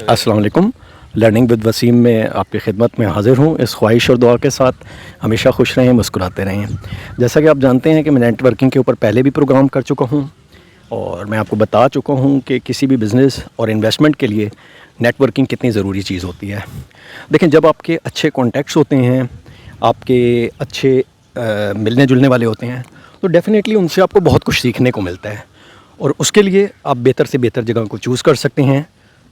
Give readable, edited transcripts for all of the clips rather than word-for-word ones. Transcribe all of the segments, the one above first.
अस्सलाम वालेकुम। Learning with Wasim में आपकी खिदमत में हाज़िर हूँ, इस ख्वाहिश और दुआ के साथ हमेशा खुश रहें, मुस्कुराते रहें। जैसा कि आप जानते हैं कि मैं नेटवर्किंग के ऊपर पहले भी प्रोग्राम कर चुका हूँ और मैं आपको बता चुका हूँ कि किसी भी बिज़नेस और इन्वेस्टमेंट के लिए नेटवर्किंग कितनी ज़रूरी चीज़ होती है। देखें, जब आपके अच्छे कॉन्टैक्ट्स होते हैं, आपके अच्छे मिलने जुलने वाले होते हैं, तो डेफ़िनेटली उनसे आपको बहुत कुछ सीखने को मिलता है और उसके लिए आप बेहतर से बेहतर जगह को चूज़ कर सकते हैं।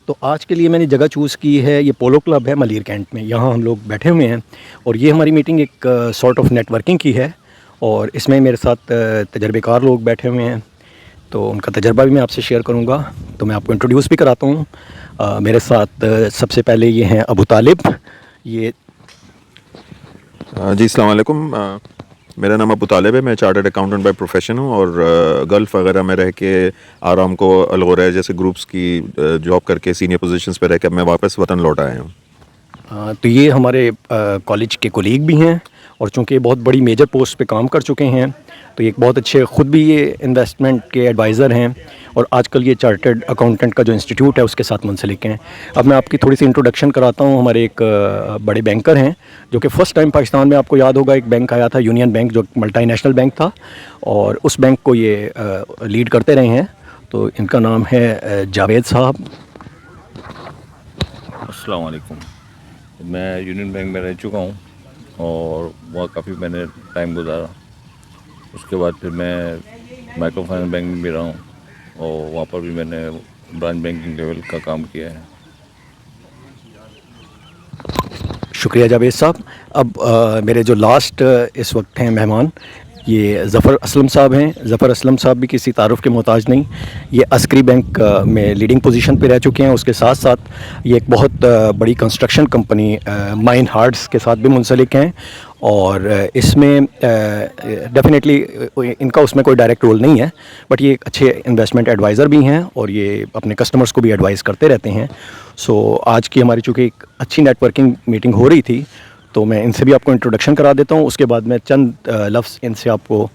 तो आज के लिए मैंने जगह चूज़ की है, ये पोलो क्लब है मलीर कैंट में। यहाँ हम लोग बैठे हुए हैं और ये हमारी मीटिंग एक सॉर्ट ऑफ नेटवर्किंग की है और इसमें मेरे साथ तजर्बेकार लोग बैठे हुए हैं, तो उनका तजर्बा भी मैं आपसे शेयर करूँगा। तो मैं आपको इंट्रोड्यूस भी कराता हूँ। मेरे साथ सबसे पहले ये हैं अबू तालिब। ये जी अस्सलाम वालेकुम। मेरा नाम अबू तालिब है। मैं चार्टर्ड अकाउंटेंट बाय प्रोफेशन हूँ और गल्फ़ वगैरह में रह के आरामको, अल गौरैया जैसे ग्रुप्स की जॉब करके सीनियर पोजीशंस पे रह के अब मैं वापस वतन लौट आया हूँ। तो ये हमारे कॉलेज के कोलीग भी हैं और चूँकि ये बहुत बड़ी मेजर पोस्ट पे काम कर चुके हैं, तो ये एक बहुत अच्छे ख़ुद भी ये इन्वेस्टमेंट के एडवाइज़र हैं और आजकल ये चार्टर्ड अकाउंटेंट का जो इंस्टीट्यूट है उसके साथ मुंसलिक हैं। अब मैं आपकी थोड़ी सी इंट्रोडक्शन कराता हूँ। हमारे एक बड़े बैंकर हैं जो कि फ़र्स्ट टाइम पाकिस्तान में, आपको याद होगा, एक बैंक आया था यूनियन बैंक, जो मल्टीनेशनल बैंक था और उस बैंक को ये लीड करते रहे हैं। तो इनका नाम है जावेद साहब। अस्सलाम वालेकुम। मैं यूनियन बैंक में रह चुका हूँ और वहाँ काफ़ी मैंने टाइम गुजारा। उसके बाद फिर मैं माइक्रो फाइनेंस बैंक में भी रहा हूँ और वहाँ पर भी मैंने ब्रांच बैंकिंग लेवल का काम किया है। शुक्रिया जावेद साहब। अब मेरे जो लास्ट इस वक्त हैं मेहमान, ये ज़फ़र असलम साहब हैं। ज़फ़र असलम साहब भी किसी तारुफ़ के मोहताज नहीं। ये अस्करी बैंक में लीडिंग पोजीशन पे रह चुके हैं। उसके साथ साथ ये एक बहुत बड़ी कंस्ट्रक्शन कंपनी माइन हार्ट्स के साथ भी मुंसलिक हैं और इसमें डेफिनेटली इनका उसमें कोई डायरेक्ट रोल नहीं है, बट ये एक अच्छे इन्वेस्टमेंट एडवाइज़र भी हैं और ये अपने कस्टमर्स को भी एडवाइस करते रहते हैं। सो आज की हमारी चूँकि एक अच्छी नेटवर्किंग मीटिंग हो रही थी, तो मैं इनसे भी आपको इंट्रोडक्शन करा देता हूँ। उसके बाद मैं चंद लफ्ज़ इनसे आपको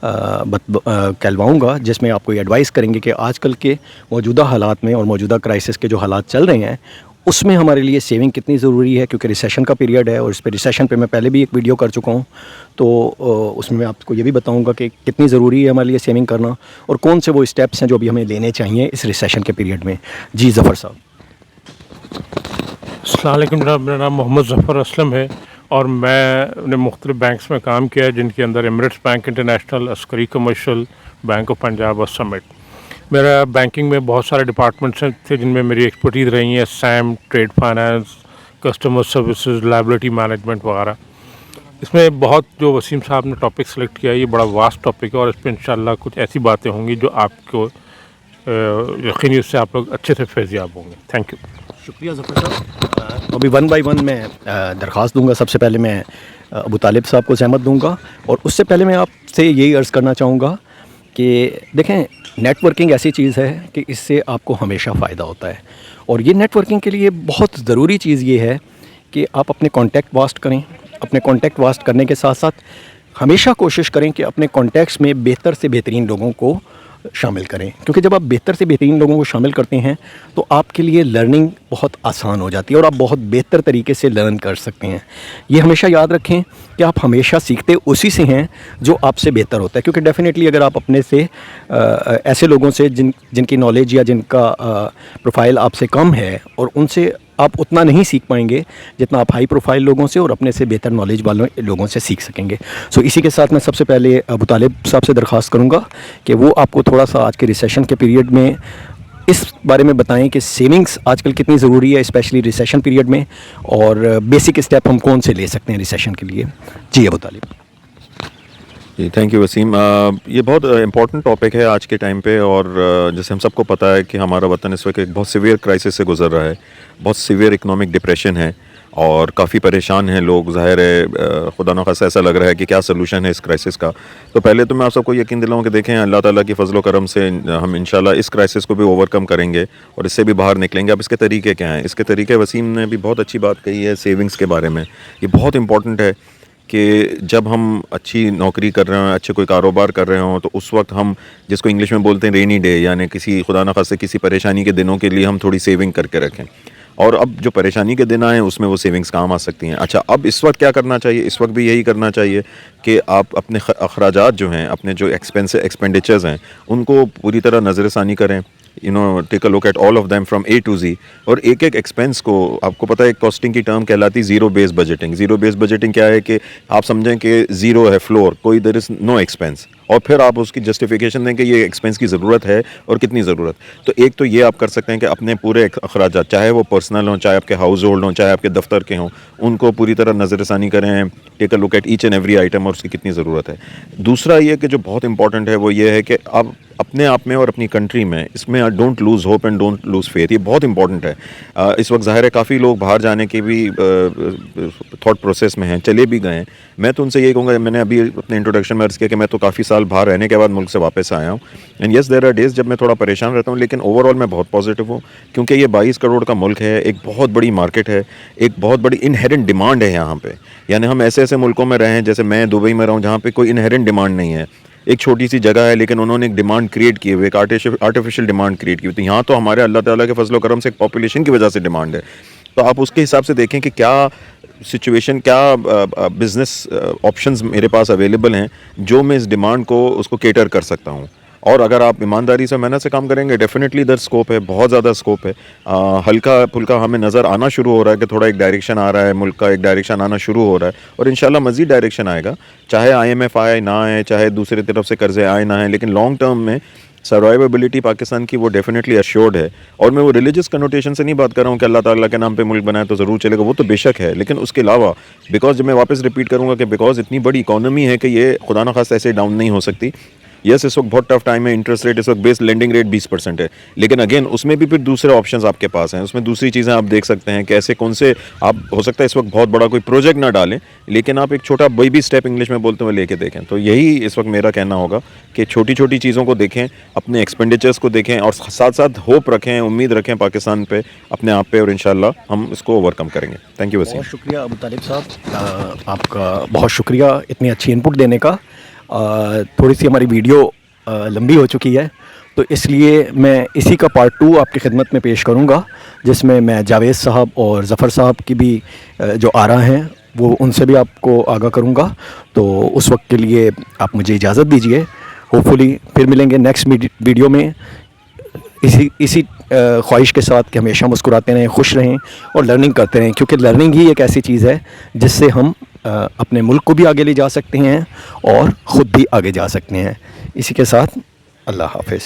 कहलवाऊँगा जिसमें आपको ये एडवाइस करेंगे कि आजकल के मौजूदा हालात में और मौजूदा क्राइसिस के जो हालात चल रहे हैं उसमें हमारे लिए सेविंग कितनी ज़रूरी है, क्योंकि रिसेशन का पीरियड है और इस पे रिसेशन पे मैं पहले भी एक वीडियो कर चुका हूँ। तो उसमें मैं आपको ये भी बताऊँगा कि कितनी ज़रूरी है हमारे लिए सेविंग करना और कौन से वो स्टेप्स हैं जो भी हमें लेने चाहिए इस रिसेशन के पीरियड में। जी ज़फ़र साहब। अस्सलाम वालेकुम जनाब, मेरा नाम मोहम्मद ज़फ़र असलम है और मैंने मुख्तलिफ़ बैंक्स में काम किया है, जिनके अंदर Emirates bank international, Askari commercial, bank of Punjab और समिट। मेरा बैंकिंग में बहुत सारे डिपार्टमेंट्स थे जिनमें मेरी एक्सपर्टीज़ रही है, Sam, trade finance, customer services, liability management वगैरह। इसमें बहुत जो वसीम साहब ने टॉपिक सेलेक्ट किया है, ये बड़ा वास्ट टॉपिक है और इस पर इंशाल्लाह कुछ ऐसी बातें होंगी जो आपको यकीनी उससे आप लोग अच्छे से फैज़याब होंगे। Thank you. शुक्रिया ज़फ़र साहब। अभी वन बाय वन मैं दरख्वास्त दूंगा। सबसे पहले मैं अबू तालिब साहब को ज़हमत दूंगा और उससे पहले मैं आपसे यही अर्ज़ करना चाहूँगा कि देखें, नेटवर्किंग ऐसी चीज़ है कि इससे आपको हमेशा फ़ायदा होता है और ये नेटवर्किंग के लिए बहुत ज़रूरी चीज़ ये है कि आप अपने कॉन्टैक्ट वास्ट करें। अपने कॉन्टैक्ट वास्ट करने के साथ साथ हमेशा कोशिश करें कि अपने कॉन्टैक्ट्स में बेहतर से बेहतरीन लोगों को शामिल करें, क्योंकि जब आप बेहतर से बेहतरीन लोगों को शामिल करते हैं तो आपके लिए लर्निंग बहुत आसान हो जाती है और आप बहुत बेहतर तरीके से लर्न कर सकते हैं। ये हमेशा याद रखें कि आप हमेशा सीखते उसी से हैं जो आपसे बेहतर होता है, क्योंकि डेफ़िनेटली अगर आप अपने से ऐसे लोगों से जिनकी नॉलेज या जिनका प्रोफाइल आपसे कम है और उनसे आप उतना नहीं सीख पाएंगे जितना आप हाई प्रोफाइल लोगों से और अपने से बेहतर नॉलेज वाले लोगों से सीख सकेंगे। सो इसी के साथ मैं सबसे पहले अबू तालिब साहब से दरख्वास्त करूंगा कि वो आपको थोड़ा सा आज के रिसेशन के पीरियड में इस बारे में बताएं कि सेविंग्स आजकल कितनी ज़रूरी है, स्पेशली रिसेशन पीरियड में, और बेसिक स्टेप हम कौन से ले सकते हैं रिसेशन के लिए। जी अबू तालिब। जी थैंक यू वसीम। ये बहुत इम्पोर्टेंट टॉपिक है आज के टाइम पे और जैसे हम सबको पता है कि हमारा वतन इस वक्त एक बहुत सीवियर क्राइसिस से गुजर रहा है, बहुत सीवियर इकोनॉमिक डिप्रेशन है और काफ़ी परेशान हैं लोग। ज़ाहिर है खुदा न खासा ऐसा लग रहा है कि क्या सलूशन है इस क्राइसिस का। तो पहले तो मैं आप सबको यकीन दिलाऊं कि देखें, अल्लाह ताला की फ़ज़ल व करम से हम इंशाल्लाह इस क्राइसिस को भी ओवरकम करेंगे और इससे भी बाहर निकलेंगे। अब इसके तरीके क्या हैं? इसके तरीके वसीम ने भी बहुत अच्छी बात कही है सेविंग्स के बारे में। ये बहुत इंपॉर्टेंट है कि जब हम अच्छी नौकरी कर रहे हों, अच्छे कोई कारोबार कर रहे हों, तो उस वक्त हम जिसको इंग्लिश में बोलते हैं रेनी डे, यानी किसी खुदा न खास्ते किसी परेशानी के दिनों के लिए हम थोड़ी सेविंग करके रखें। اور اب جو پریشانی کے دن آئے ہیں اس میں وہ سیونگز کام آ سکتی ہیں. اچھا اب اس وقت کیا کرنا چاہیے؟ اس وقت بھی یہی کرنا چاہیے کہ آپ اپنے اخراجات جو ہیں، اپنے جو ایکسپینڈیچرز ہیں ان کو پوری طرح نظر ثانی کریں. Take a look at all of them from A to Z. اور ایک ایک ایکسپینس کو آپ کو پتہ ہے ایک کاسٹنگ کی ٹرم کہلاتی زیرو بیس بجٹنگ. زیرو بیس بجٹنگ کیا ہے کہ آپ سمجھیں کہ زیرو ہے فلور، کوئی دیر از نو ایکسپینس، اور پھر آپ اس کی جسٹیفیکیشن دیں کہ یہ ایکسپینس کی ضرورت ہے اور کتنی ضرورت. تو ایک تو یہ آپ کر سکتے ہیں کہ اپنے پورے اخراجات، چاہے وہ پرسنل ہوں، چاہے آپ کے ہاؤس ہولڈ ہوں، چاہے آپ کے دفتر کے ہوں، ان کو پوری طرح نظر ثانی کریں. Take a look at each and every item اور اس کی کتنی ضرورت ہے. دوسرا یہ کہ جو بہت امپورٹنٹ ہے وہ یہ ہے کہ آپ اپنے آپ میں اور اپنی کنٹری میں اس میں don't lose hope and don't lose faith. یہ بہت امپورٹنٹ ہے. اس وقت ظاہر ہے کافی لوگ باہر جانے کے بھی تھاٹ پروسیس میں ہیں، چلے بھی گئے ہیں. میں تو ان سے یہ کہوں گا، میں نے ابھی اپنے انٹروڈکشن میں عرض کیا کہ میں تو کافی سال باہر رہنے کے بعد ملک سے واپس آیا ہوں. And yes there are days جب میں تھوڑا پریشان رہتا ہوں، لیکن اوور آل میں بہت پازیٹیو ہوں، کیونکہ یہ 22 کروڑ کا ملک ہے، ایک بہت بڑی مارکیٹ ہے، ایک بہت بڑی انہیرنٹ ڈیمانڈ ہے یہاں پہ. یعنی ہم ایسے ایسے ملکوں میں رہے ہیں، جیسے میں دبئی میں رہا ہوں جہاں پہ کوئی انہیرنٹ ڈیمانڈ نہیں ہے، ایک چھوٹی سی جگہ ہے لیکن انہوں نے ایک ڈیمانڈ کریٹ کی ہوئی، ایک آرٹیفیشیل ڈیمانڈ کریٹ کی ہوئی. تو یہاں تو ہمارے اللہ تعالیٰ کے فضل و کرم سے ایک پاپولیشن کی وجہ سے ڈیمانڈ ہے. تو آپ اس کے حساب سے دیکھیں کہ کیا سچویشن، کیا بزنس آپشنز میرے پاس اویلیبل ہیں جو میں اس ڈیمانڈ کو اس کو کیٹر کر سکتا ہوں. اور اگر آپ ایمانداری سے محنت سے کام کریں گے ڈیفینیٹلی در اسکوپ ہے، بہت زیادہ اسکوپ ہے. ہلکا پھلکا ہمیں نظر آنا شروع ہو رہا ہے کہ تھوڑا ایک ڈائریکشن آ رہا ہے، ملک کا ایک ڈائریکشن آنا شروع ہو رہا ہے، اور انشاءاللہ مزید ڈائریکشن آئے گا. چاہے IMF آئے نہ آئے، چاہے دوسری طرف سے قرضے آئے نہ آئیں، لیکن لانگ ٹرم میں سروائیویبلٹی پاکستان کی وہ ڈیفینیٹلی ایشورڈ ہے. اور میں وہ ریلیجس کنوٹیشن سے نہیں بات کر رہا ہوں کہ اللہ تعالیٰ کے نام پہ ملک بنائے تو ضرور چلے گا، وہ تو بے شک ہے، لیکن اس کے علاوہ بیکاز جب میں واپس ریپیٹ کروں گا کہ بیکاز اتنی بڑی اکانومی ہے کہ یہ خدا نخواستہ ایسے ڈاؤن نہیں ہو سکتی. یس اس وقت بہت ٹف ٹائم ہے، انٹرسٹ ریٹ اس وقت بیس لینڈنگ ریٹ 20% ہے، لیکن اگین اس میں بھی پھر دوسرے آپشنز آپ کے پاس ہیں، اس میں دوسری چیزیں آپ دیکھ سکتے ہیں کہ ایسے کون سے آپ ہو سکتا ہے اس وقت بہت بڑا کوئی پروجیکٹ نہ ڈالیں، لیکن آپ ایک چھوٹا بیبی اسٹیپ انگلش میں بولتے ہوئے لے کے دیکھیں. تو یہی اس وقت میرا کہنا ہوگا کہ چھوٹی چھوٹی چیزوں کو دیکھیں، اپنے ایکسپینڈیچرز کو دیکھیں، اور ساتھ ساتھ ہوپ رکھیں، امید رکھیں پاکستان پہ، اپنے آپ پہ، اور انشاءاللہ ہم اس کو اوور کم کریں گے. Thank you Waseem. بہت شکریہ ابو طالب صاحب، آپ کا بہت شکریہ اتنی اچھی انپٹ دینے کا. تھوڑی سی ہماری ویڈیو لمبی ہو چکی ہے، تو اس لیے میں اسی کا پارٹ 2 آپ کی خدمت میں پیش کروں گا، جس میں جاوید صاحب اور ظفر صاحب کی بھی جو آراء ہیں وہ ان سے بھی آپ کو آگاہ کروں گا. تو اس وقت کے لیے آپ مجھے اجازت دیجیے. ہوپ فلی پھر ملیں گے نیکسٹ ویڈیو میں، اسی خواہش کے ساتھ کہ ہمیشہ مسکراتے رہیں، خوش رہیں اور لرننگ کرتے رہیں، کیونکہ لرننگ ہی ایک ایسی چیز ہے جس سے ہم اپنے ملک کو بھی آگے لے جا سکتے ہیں اور خود بھی آگے جا سکتے ہیں. اسی کے ساتھ اللہ حافظ.